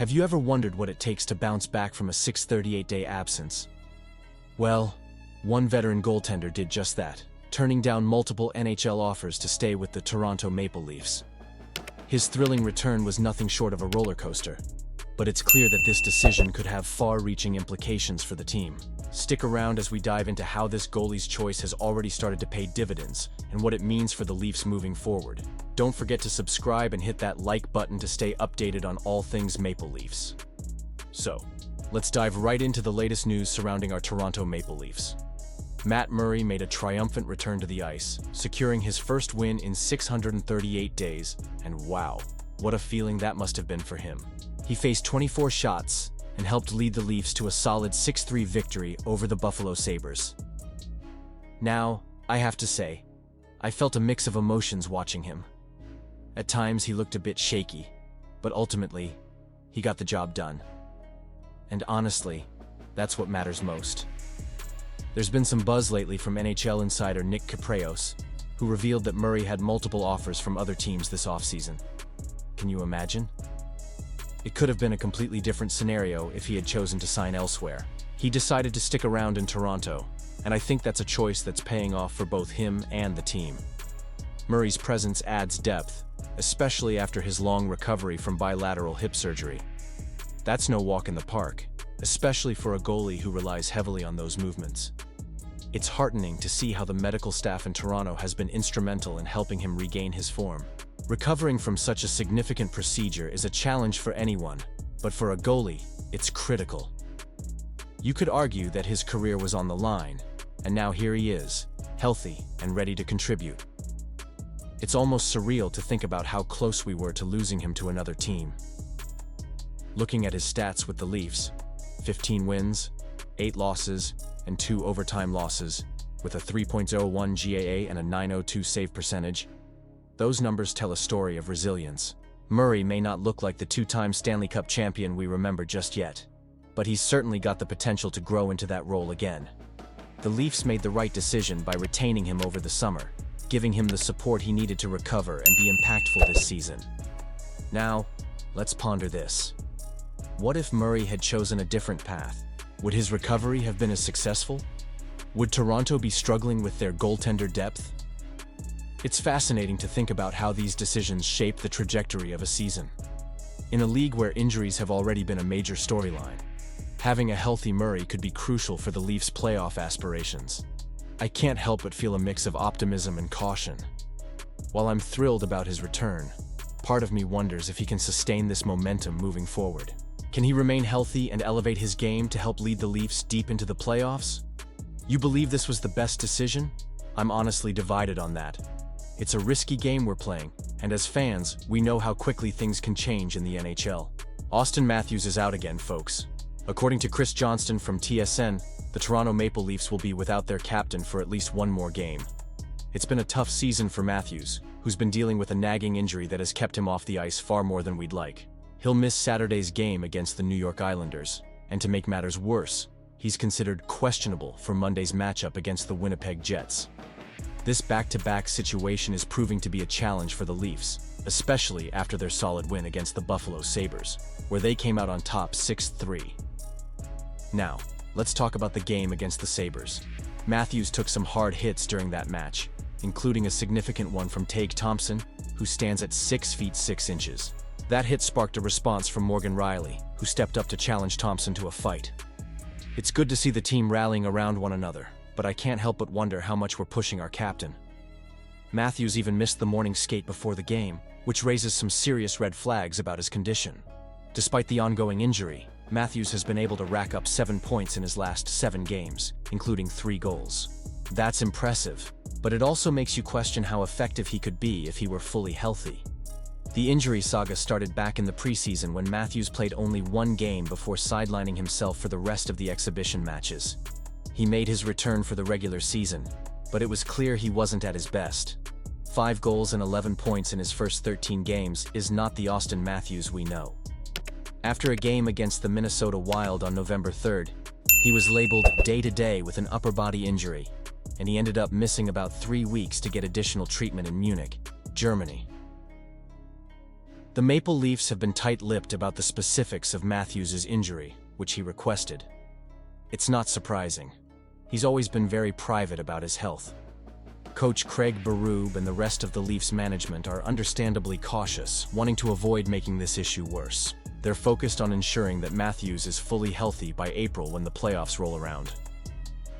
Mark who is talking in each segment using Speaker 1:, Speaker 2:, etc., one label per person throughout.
Speaker 1: Have you ever wondered what it takes to bounce back from a 638-day absence? Well, one veteran goaltender did just that, turning down multiple NHL offers to stay with the Toronto Maple Leafs. His thrilling return was nothing short of a roller coaster, but it's clear that this decision could have far-reaching implications for the team. Stick around as we dive into how this goalie's choice has already started to pay dividends and what it means for the Leafs moving forward. Don't forget to subscribe and hit that like button to stay updated on all things Maple Leafs. So, let's dive right into the latest news surrounding our Toronto Maple Leafs. Matt Murray made a triumphant return to the ice, securing his first win in 638 days, and wow, what a feeling that must have been for him. He faced 24 shots and helped lead the Leafs to a solid 6-3 victory over the Buffalo Sabres. Now, I have to say, I felt a mix of emotions watching him. At times he looked a bit shaky, but ultimately, he got the job done. And honestly, that's what matters most. There's been some buzz lately from NHL insider Nick Kypreos, who revealed that Murray had multiple offers from other teams this offseason. Can you imagine? It could have been a completely different scenario if he had chosen to sign elsewhere. He decided to stick around in Toronto, and I think that's a choice that's paying off for both him and the team. Murray's presence adds depth, especially after his long recovery from bilateral hip surgery. That's no walk in the park, especially for a goalie who relies heavily on those movements. It's heartening to see how the medical staff in Toronto has been instrumental in helping him regain his form. Recovering from such a significant procedure is a challenge for anyone, but for a goalie, it's critical. You could argue that his career was on the line, and now here he is, healthy and ready to contribute. It's almost surreal to think about how close we were to losing him to another team. Looking at his stats with the Leafs, 15 wins, 8 losses, and 2 overtime losses, with a 3.01 GAA and a .902 save percentage, those numbers tell a story of resilience. Murray may not look like the two-time Stanley Cup champion we remember just yet, but he's certainly got the potential to grow into that role again. The Leafs made the right decision by retaining him over the summer, giving him the support he needed to recover and be impactful this season. Now, let's ponder this. What if Murray had chosen a different path? Would his recovery have been as successful? Would Toronto be struggling with their goaltender depth? It's fascinating to think about how these decisions shape the trajectory of a season. In a league where injuries have already been a major storyline, having a healthy Murray could be crucial for the Leafs' playoff aspirations. I can't help but feel a mix of optimism and caution. While I'm thrilled about his return, part of me wonders if he can sustain this momentum moving forward. Can he remain healthy and elevate his game to help lead the Leafs deep into the playoffs? You believe this was the best decision? I'm honestly divided on that. It's a risky game we're playing, and as fans, we know how quickly things can change in the NHL. Auston Matthews is out again, folks. According to Chris Johnston from TSN, the Toronto Maple Leafs will be without their captain for at least one more game. It's been a tough season for Matthews, who's been dealing with a nagging injury that has kept him off the ice far more than we'd like. He'll miss Saturday's game against the New York Islanders, and to make matters worse, he's considered questionable for Monday's matchup against the Winnipeg Jets. This back-to-back situation is proving to be a challenge for the Leafs, especially after their solid win against the Buffalo Sabres, where they came out on top 6-3. Now, let's talk about the game against the Sabres. Matthews took some hard hits during that match, including a significant one from Tage Thompson, who stands at 6 feet 6 inches. That hit sparked a response from Morgan Rielly, who stepped up to challenge Thompson to a fight. It's good to see the team rallying around one another, but I can't help but wonder how much we're pushing our captain. Matthews even missed the morning skate before the game, which raises some serious red flags about his condition. Despite the ongoing injury, Matthews has been able to rack up 7 points in his last 7 games, including 3 goals. That's impressive, but it also makes you question how effective he could be if he were fully healthy. The injury saga started back in the preseason when Matthews played only 1 game before sidelining himself for the rest of the exhibition matches. He made his return for the regular season, but it was clear he wasn't at his best. 5 goals and 11 points in his first 13 games is not the Auston Matthews we know. After a game against the Minnesota Wild on November 3rd, he was labeled day-to-day with an upper body injury, and he ended up missing about 3 weeks to get additional treatment in Munich, Germany. The Maple Leafs have been tight-lipped about the specifics of Matthews' injury, which he requested. It's not surprising. He's always been very private about his health. Coach Craig Berube and the rest of the Leafs management are understandably cautious, wanting to avoid making this issue worse. They're focused on ensuring that Matthews is fully healthy by April when the playoffs roll around.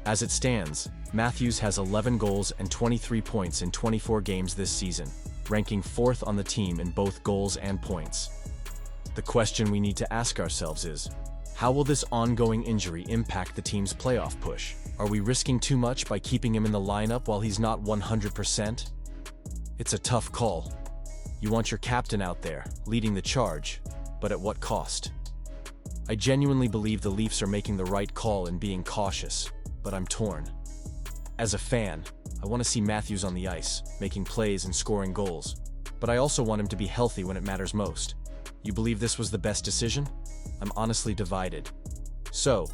Speaker 1: As it stands, Matthews has 11 goals and 23 points in 24 games this season, ranking 4th on the team in both goals and points. The question we need to ask ourselves is, how will this ongoing injury impact the team's playoff push? Are we risking too much by keeping him in the lineup while he's not 100%? It's a tough call. You want your captain out there, leading the charge, but at what cost? I genuinely believe the Leafs are making the right call in being cautious, but I'm torn. As a fan, I want to see Matthews on the ice, making plays and scoring goals, but I also want him to be healthy when it matters most. You believe this was the best decision? I'm honestly divided. So,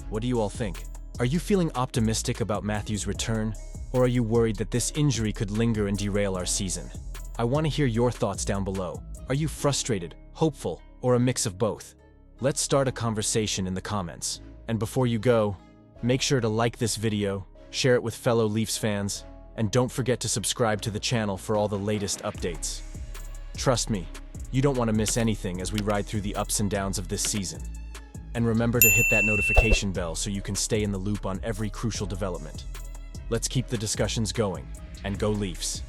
Speaker 1: what do you all think? Are you feeling optimistic about Matthews' return, or are you worried that this injury could linger and derail our season? I want to hear your thoughts down below. Are you frustrated, hopeful, or a mix of both? Let's start a conversation in the comments. And before you go, make sure to like this video, share it with fellow Leafs fans, and don't forget to subscribe to the channel for all the latest updates. Trust me, you don't want to miss anything as we ride through the ups and downs of this season. And remember to hit that notification bell so you can stay in the loop on every crucial development. Let's keep the discussions going, and go Leafs!